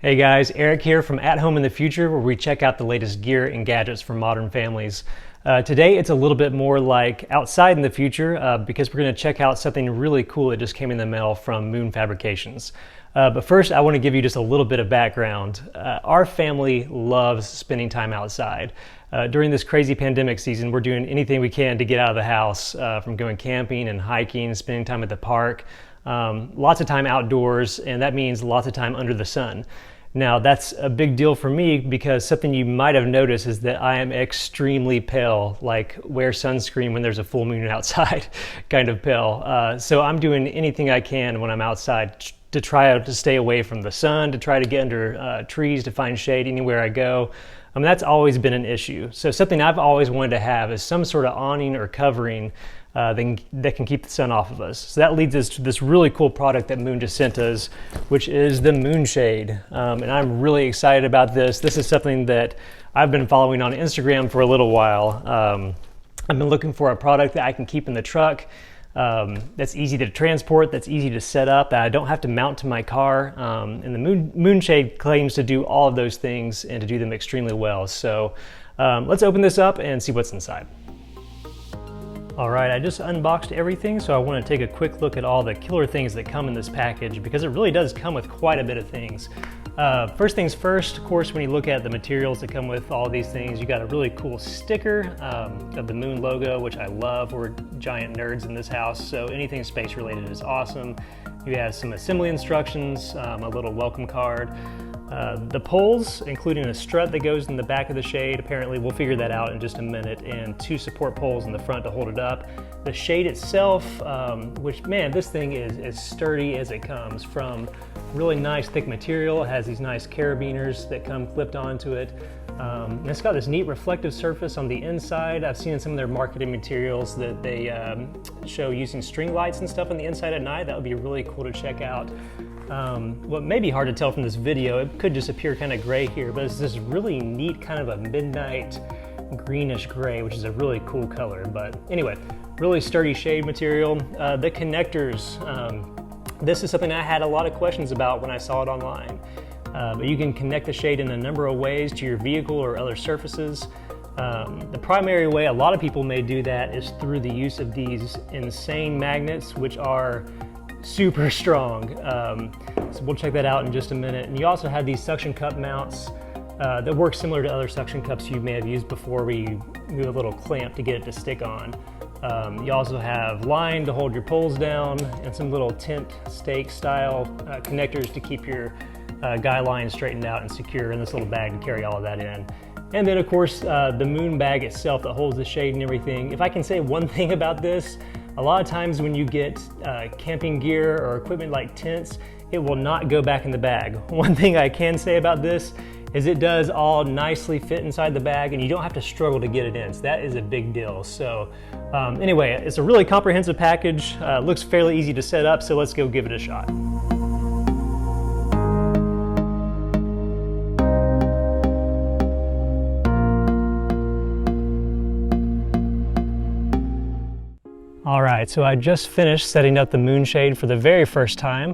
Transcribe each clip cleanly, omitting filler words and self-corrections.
Hey guys, Eric here from At Home in the Future, where we check out the latest gear and gadgets for modern families. Today it's a little bit more like outside in the future because we're going to check out something really cool that just came in the mail from Moon Fabrications. But first I want to give you just a little bit of background. Our family loves spending time outside. During this crazy pandemic season, we're doing anything we can to get out of the house, from going camping and hiking, spending time at the park, lots of time outdoors, and that means lots of time under the sun. Now that's a big deal for me because something you might have noticed is that I am extremely pale, like wear sunscreen when there's a full moon outside kind of pale. So I'm doing anything I can when I'm outside to try to stay away from the sun, to try to get under trees, to find shade anywhere I go. That's always been an issue. So something I've always wanted to have is some sort of awning or covering that can keep the sun off of us. So that leads us to this really cool product that Moon just sent us, which is the MoonShade. And I'm really excited about this. This is something that I've been following on Instagram for a little while. I've been looking for a product that I can keep in the truck, that's easy to transport, that's easy to set up, that I don't have to mount to my car. And the MoonShade claims to do all of those things and to do them extremely well. So let's open this up and see what's inside. All right, I just unboxed everything, so I want to take a quick look at all the killer things that come in this package because it really does come with quite a bit of things. First things first, of course, when you look at the materials that come with all these things, you got a really cool sticker of the Moon logo, which I love. We're giant nerds in this house, so anything space related is awesome. You have some assembly instructions, a little welcome card. The poles, including a strut that goes in the back of the shade, apparently we'll figure that out in just a minute, and 2 support poles in the front to hold it up. The shade itself, which, man, this thing is as sturdy as it comes, from really nice thick material. It has these nice carabiners that come clipped onto it. And it's got this neat reflective surface on the inside. I've seen in some of their marketing materials that they show using string lights and stuff on the inside at night. That would be really cool to check out. What may be hard to tell from this video, it could just appear kind of gray here, but it's this really neat kind of a midnight greenish gray, which is a really cool color. But anyway, really sturdy shade material. The connectors, this is something I had a lot of questions about when I saw it online. But you can connect the shade in a number of ways to your vehicle or other surfaces. The primary way a lot of people may do that is through the use of these insane magnets, which are super strong. So we'll check that out in just a minute. And you also have these suction cup mounts that work similar to other suction cups you may have used before, where you move a little clamp to get it to stick on. You also have line to hold your poles down, and some little tent stake style connectors to keep your guy line straightened out and secure in this little bag to carry all of that in. And then of course the Moon bag itself that holds the shade and everything. If I can say one thing about this, a lot of times when you get camping gear or equipment like tents, it will not go back in the bag. One thing I can say about this is it does all nicely fit inside the bag and you don't have to struggle to get it in. So that is a big deal. So anyway, it's a really comprehensive package. Looks fairly easy to set up, so let's go give it a shot. All right, so I just finished setting up the MoonShade for the very first time.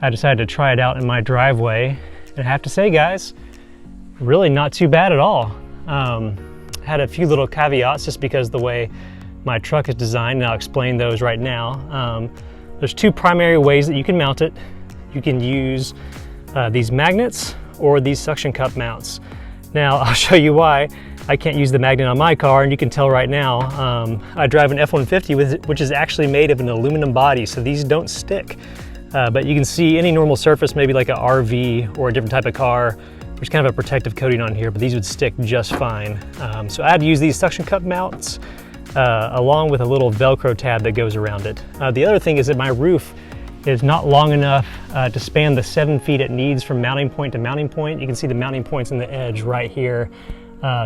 I decided to try it out in my driveway, and I have to say, guys, really not too bad at all. Had a few little caveats just because the way my truck is designed, and I'll explain those right now. There's 2 primary ways that you can mount it. You can use these magnets or these suction cup mounts. Now, I'll show you why I can't use the magnet on my car, and you can tell right now. I drive an F-150 which is actually made of an aluminum body, so these don't stick. But you can see any normal surface, maybe like an RV or a different type of car, there's kind of a protective coating on here, but these would stick just fine. So I had to use these suction cup mounts along with a little Velcro tab that goes around it. The other thing is that my roof is not long enough to span the 7 feet it needs from mounting point to mounting point. You can see the mounting points in the edge right here.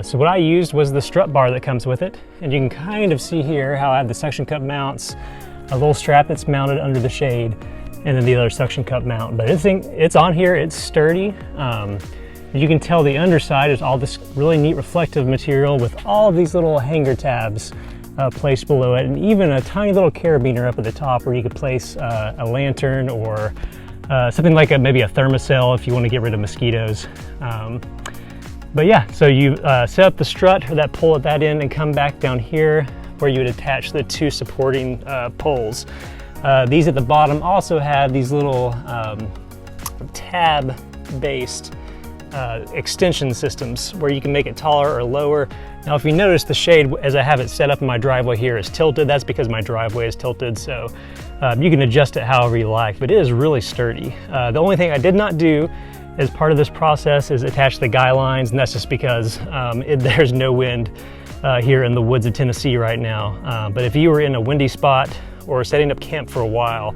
So what I used was the strut bar that comes with it. And you can kind of see here how I have the suction cup mounts, a little strap that's mounted under the shade, and then the other suction cup mount. But it's on here, it's sturdy. You can tell the underside is all this really neat reflective material with all of these little hanger tabs placed below it, and even a tiny little carabiner up at the top where you could place a lantern or something like maybe a thermocell if you want to get rid of mosquitoes. But yeah, so you set up the strut or that pole at that end and come back down here where you would attach the two supporting poles. These at the bottom also have these little tab-based extension systems where you can make it taller or lower. Now if you notice, the shade as I have it set up in my driveway here is tilted. That's because my driveway is tilted, so you can adjust it however you like, but it is really sturdy. The only thing I did not do as part of this process is attach the guy lines, and that's just because there's no wind here in the woods of Tennessee right now. But if you were in a windy spot or setting up camp for a while,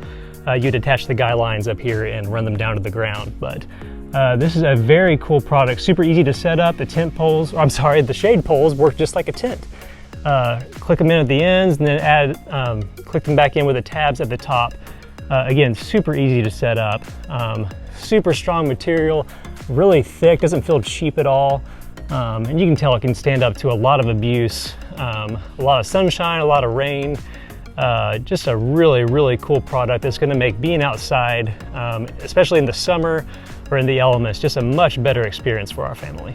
you'd attach the guy lines up here and run them down to the ground. But this is a very cool product, super easy to set up. The tent poles, or I'm sorry, the shade poles work just like a tent. Click them in at the ends and then click them back in with the tabs at the top. Again, super easy to set up. Super strong material, really thick, doesn't feel cheap at all. And you can tell it can stand up to a lot of abuse, a lot of sunshine, a lot of rain. Just a really, really cool product that's gonna make being outside, especially in the summer or in the elements, just a much better experience for our family.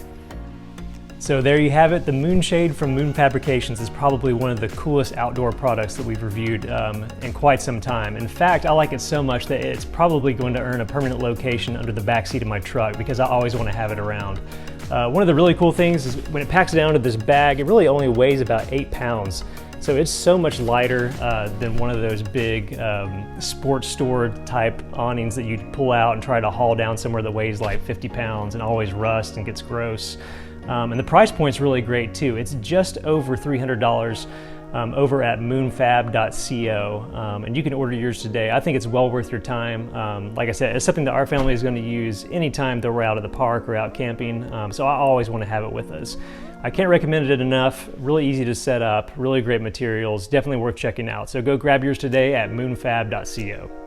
So there you have it. The MoonShade from Moon Fabrications is probably one of the coolest outdoor products that we've reviewed in quite some time. In fact, I like it so much that it's probably going to earn a permanent location under the back seat of my truck because I always want to have it around. One of the really cool things is when it packs down to this bag, it really only weighs about 8 pounds. So it's so much lighter than one of those big sports store type awnings that you'd pull out and try to haul down somewhere that weighs like 50 pounds and always rusts and gets gross. And the price point's really great too. It's just over $300 over at moonfab.co, and you can order yours today. I think it's well worth your time. Like I said, it's something that our family is going to use anytime that we're out at the park or out camping, so I always want to have it with us. I can't recommend it enough. Really easy to set up, really great materials, definitely worth checking out. So go grab yours today at moonfab.co.